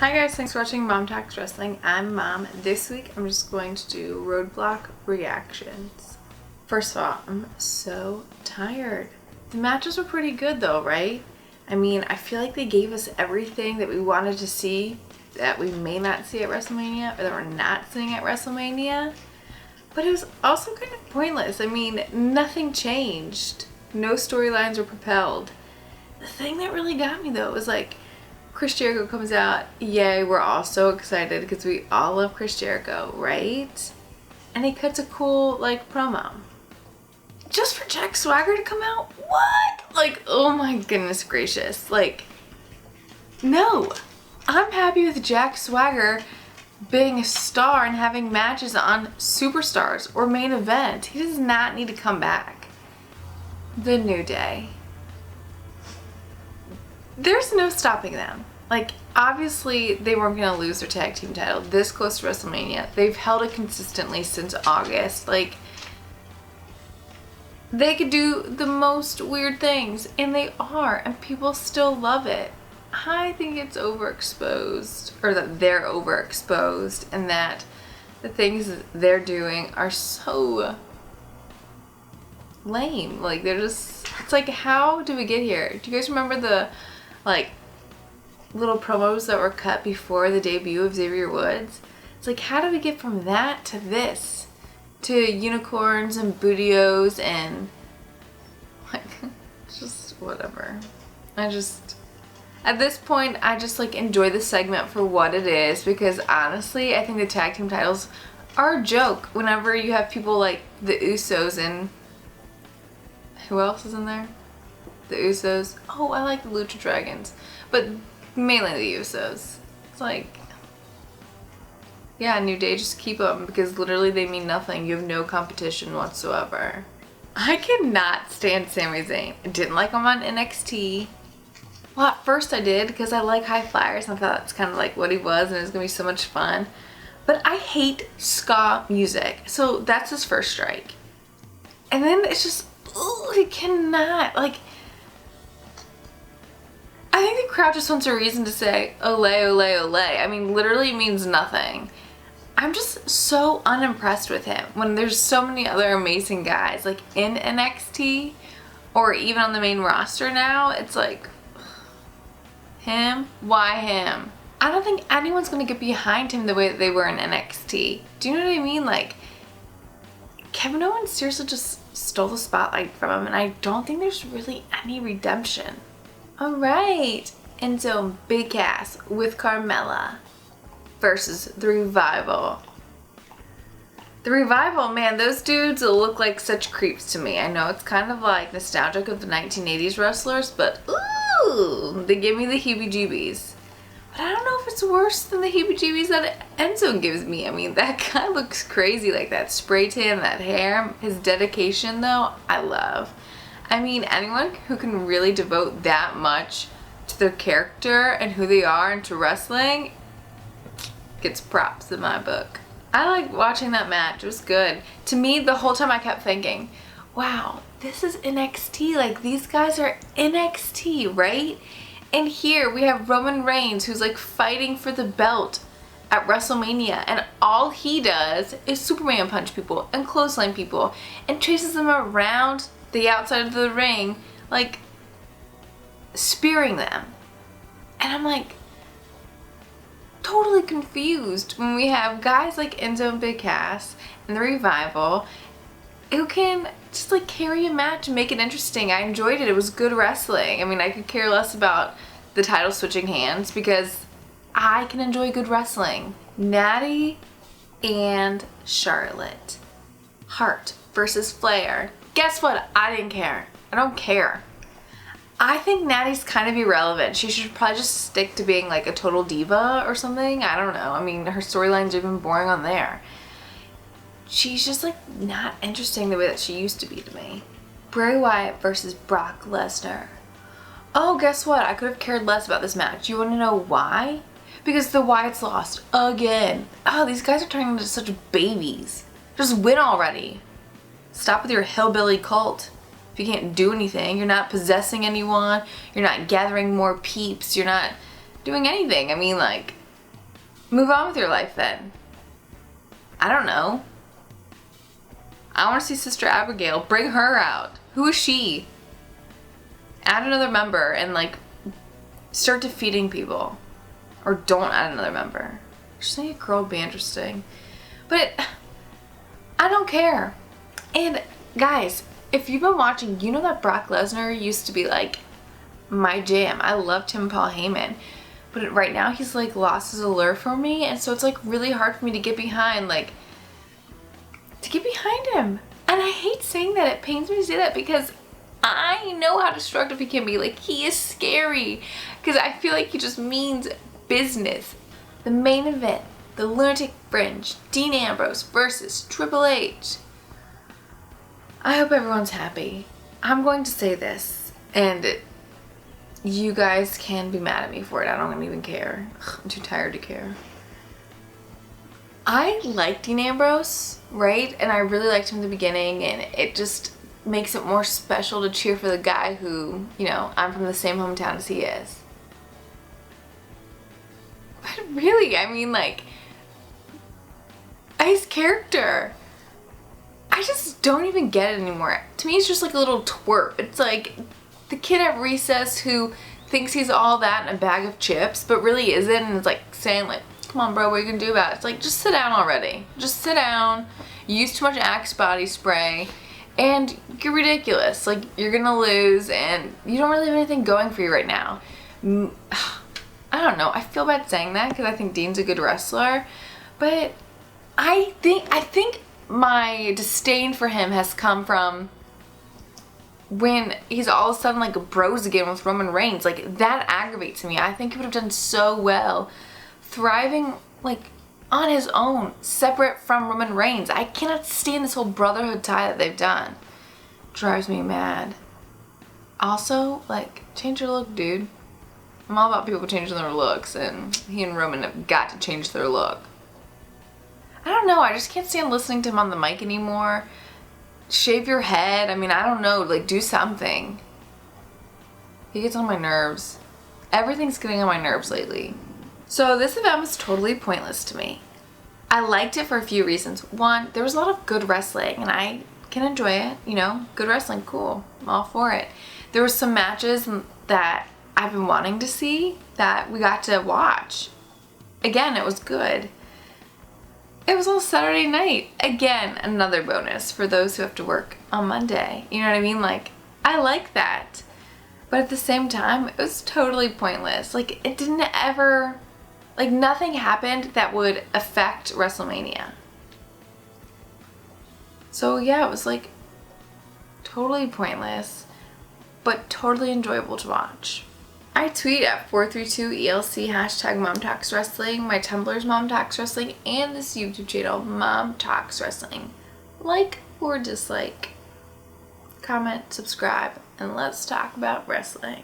Hi guys, thanks for watching Mom Talks Wrestling. I'm Mom. This week I'm just going to do Roadblock reactions. First of all, I'm so tired. The matches were pretty good though, right? I mean, I feel like they gave us everything that we wanted to see that we may not see at WrestleMania or that we're not seeing at WrestleMania. But it was also kind of pointless. I mean, nothing changed. No storylines were propelled. The thing that really got me though was like, Chris Jericho comes out, yay, we're all so excited because we all love Chris Jericho, right? And he cuts a cool, like, promo. Just for Jack Swagger to come out? What? Like, oh my goodness gracious. Like, no. I'm happy with Jack Swagger being a star and having matches on Superstars or Main Event. He does not need to come back. The New Day. There's no stopping them. Like, obviously they weren't going to lose their tag team title this close to WrestleMania. They've held it consistently since August. Like, they could do the most weird things, and they are, and people still love it. I think it's overexposed, or that they're overexposed, and that the things that they're doing are so lame. Like, they're just, it's like, how do we get here? Do you guys remember the, like, little promos that were cut before the debut of Xavier Woods? It's like, how do we get from that to this? To unicorns and bootios and, like, just whatever. At this point, I just, like, enjoy the segment for what it is, because honestly, I think the tag team titles are a joke whenever you have people like the Usos and who else is in there? The Usos. Oh, I like the Lucha Dragons, but mainly the Usos. It's like, yeah, New Day, just keep them because literally they mean nothing. You have no competition whatsoever. I cannot stand Sami Zayn. I didn't like him on NXT. Well, at first I did because I like high flyers and I thought that's kind of like what he was and it was going to be so much fun. But I hate ska music, so that's his first strike. And then it's just, ooh, he cannot, like, I think the crowd just wants a reason to say ole, ole, ole. I mean, literally means nothing. I'm just so unimpressed with him when there's so many other amazing guys like in NXT or even on the main roster now. It's like, him? Why him? I don't think anyone's gonna get behind him the way that they were in NXT. Do you know what I mean? Like, Kevin Owens seriously just stole the spotlight from him, and I don't think there's really any redemption. Alright, Enzo Big Cass with Carmella versus The Revival. The Revival, man, those dudes look like such creeps to me. I know it's kind of like nostalgic of the 1980s wrestlers, but ooh, they give me the heebie-jeebies. But I don't know if it's worse than the heebie-jeebies that Enzo gives me. I mean, that guy looks crazy, like that spray tan, that hair. His dedication, though, I love. I mean, anyone who can really devote that much to their character and who they are and to wrestling gets props in my book. I like watching that match. It was good. To me, the whole time I kept thinking, wow, this is NXT. Like, these guys are NXT, right? And here we have Roman Reigns, who's like fighting for the belt at WrestleMania, and all he does is Superman punch people and clothesline people and chases them around the outside of the ring, like spearing them. And I'm like totally confused when we have guys like Enzo and Big Cass and The Revival who can just like carry a match and make it interesting. I enjoyed it. It was good wrestling. I mean, I could care less about the title switching hands because I can enjoy good wrestling. Natty and Charlotte. Hart versus Flair. Guess what? I didn't care. I don't care. I think Natty's kind of irrelevant. She should probably just stick to being like a total diva or something. I don't know. I mean, her storylines are even boring on there. She's just like not interesting the way that she used to be to me. Bray Wyatt versus Brock Lesnar. Oh, guess what? I could have cared less about this match. You want to know why? Because the Wyatts lost again. Oh, these guys are turning into such babies. Just win already. Stop with your hillbilly cult. If you can't do anything, you're not possessing anyone, you're not gathering more peeps, you're not doing anything. I mean, like, Move on with your life then. I don't know. I want to see Sister Abigail. Bring her out. Who is she? Add another member and like start defeating people. Or don't add another member. Just think a girl would be interesting. But I don't care. And guys, if you've been watching, you know that Brock Lesnar used to be like my jam. I loved him, Paul Heyman. But right now he's like lost his allure for me. And so it's like really hard for me to get behind, like, to get behind him. And I hate saying that. It pains me to say that because I know how destructive he can be. Like, he is scary. Because I feel like he just means business. The main event, the Lunatic Fringe, Dean Ambrose versus Triple H. I hope everyone's happy. I'm going to say this, and you guys can be mad at me for it. I don't even care. I'm too tired to care. I like Dean Ambrose, right? And I really liked him in the beginning, and it just makes it more special to cheer for the guy who, you know, I'm from the same hometown as he is. But really, I mean, like, his character, I just don't even get it anymore. To me, it's just like a little twerp. It's like the kid at recess who thinks he's all that in a bag of chips, but really isn't, and is like saying like, come on bro, what are you gonna do about it? It's like, just sit down already. Just sit down. You use too much Axe body spray, and you're ridiculous. Like, you're gonna lose, and you don't really have anything going for you right now. I don't know. I feel bad saying that because I think Dean's a good wrestler, but I think my disdain for him has come from when he's all of a sudden like bros again with Roman Reigns. Like, that aggravates me. I think he would have done so well thriving like on his own, separate from Roman Reigns. I cannot stand this whole brotherhood tie that they've done. Drives me mad. Also, like, change your look, dude. I'm all about people changing their looks, and he and Roman have got to change their look. I don't know, I just can't stand listening to him on the mic anymore. Shave your head. I mean, I don't know, like, do something. He gets on my nerves. Everything's getting on my nerves lately. So this event was totally pointless to me. I liked it for a few reasons. One, there was a lot of good wrestling, and I can enjoy it, you know, good wrestling, cool, I'm all for it. There were some matches that I've been wanting to see that we got to watch. Again, it was good. It was on Saturday night. Again, another bonus for those who have to work on Monday. You know what I mean? Like, I like that. But at the same time, it was totally pointless. Like, it didn't ever, like, nothing happened that would affect WrestleMania. So yeah, it was like totally pointless, but totally enjoyable to watch. I tweet at 432ELC hashtag Mom Talks Wrestling. My Tumblr's Mom Talks Wrestling, and this YouTube channel, Mom Talks Wrestling. Like or dislike, comment, subscribe, and let's talk about wrestling.